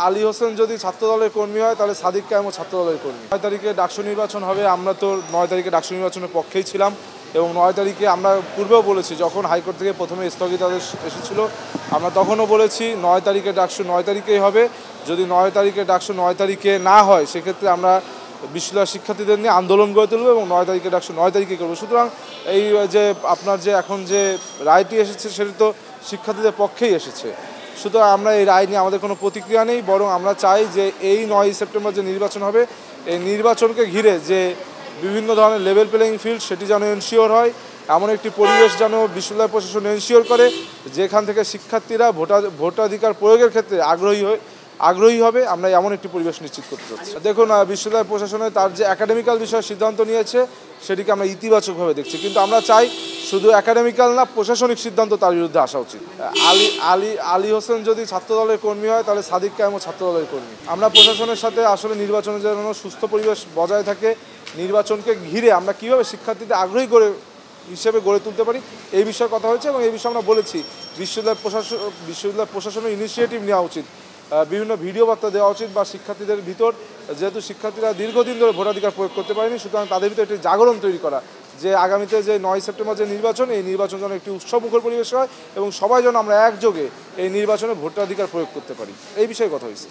আলী হোসেন যদি ছাত্রদলের কর্মী হয় তাহলে সাদিক কায়েমও ছাত্রদলের কর্মী। 9 তারিখে ডাকসু নির্বাচন হবে, আমরা তো 9 তারিখে ডাকসু নির্বাচনের পক্ষেই ছিলাম এবং 9 তারিখে আমরা পূর্বেও বলেছি, যখন হাইকোর্ট থেকে প্রথমে স্থগিতাদেশ এসেছিল আমরা তখনও বলেছি 9 তারিখে ডাকসু 9 তারিখেই হবে। যদি 9 তারিখে ডাকসু 9 তারিখে না হয় সেক্ষেত্রে আমরা বিশ্ববিদ্যালয় শিক্ষার্থীদের নিয়ে আন্দোলন গড়ে তুলব এবং 9 তারিখে ডাকসু 9 তারিখে করবো। সুতরাং এই যে আপনার যে এখন যে রায়টি এসেছে সেটি তো শিক্ষার্থীদের পক্ষেই এসেছে। সুতরাং আমরা এই রায় নিয়ে আমাদের কোনো প্রতিক্রিয়া নেই, বরং আমরা চাই যে এই 9 সেপ্টেম্বর যে নির্বাচন হবে এই নির্বাচনকে ঘিরে যে বিভিন্ন ধরনের লেভেল প্লেয়িং ফিল্ড সেটি যেন এনশিওর হয়, এমন একটি পরিবেশ যেন বিশ্ববিদ্যালয় প্রশাসন এনশিওর করে যেখান থেকে শিক্ষার্থীরা ভোটাধিকার প্রয়োগের ক্ষেত্রে আগ্রহী হবে। আমরা এমন একটি পরিবেশ নিশ্চিত করতে চাচ্ছি। দেখুন, বিশ্ববিদ্যালয় প্রশাসনে তার যে একাডেমিক্যাল বিষয়ে সিদ্ধান্ত নিয়েছে সেটিকে আমরা ইতিবাচকভাবে দেখছি, কিন্তু আমরা চাই শুধু একাডেমিক্যাল না, প্রশাসনিক সিদ্ধান্ত তার বিরুদ্ধে আসা উচিত। আলী হোসেন যদি ছাত্রদলের কর্মী হয় তাহলে সাদিক কায়েমও ছাত্রদলের কর্মী। আমরা প্রশাসনের সাথে আসলে নির্বাচনের জন্য সুস্থ পরিবেশ বজায় থাকে, নির্বাচনকে ঘিরে আমরা কীভাবে শিক্ষার্থীদের আগ্রহী হিসেবে গড়ে তুলতে পারি এই বিষয়ে কথা হয়েছে এবং এই বিষয়ে আমরা বলেছি বিশ্ববিদ্যালয় প্রশাসনের ইনিশিয়েটিভ নেওয়া উচিত, বিভিন্ন ভিডিও বার্তা দেওয়া উচিত বা শিক্ষার্থীদের ভিতর, যেহেতু শিক্ষার্থীরা দীর্ঘদিন ধরে ভোটাধিকার প্রয়োগ করতে পারেনি, সুতরাং তাদের ভিতরে একটি জাগরণ তৈরি করা যে আগামীতে যে 9 সেপ্টেম্বর যে নির্বাচন এই নির্বাচন যেন একটি উৎসবমুখর পরিবেশ হয় এবং সবাই যেন আমরা একযোগে এই নির্বাচনে ভোটাধিকার প্রয়োগ করতে পারি, এই বিষয়ে কথা হয়েছে।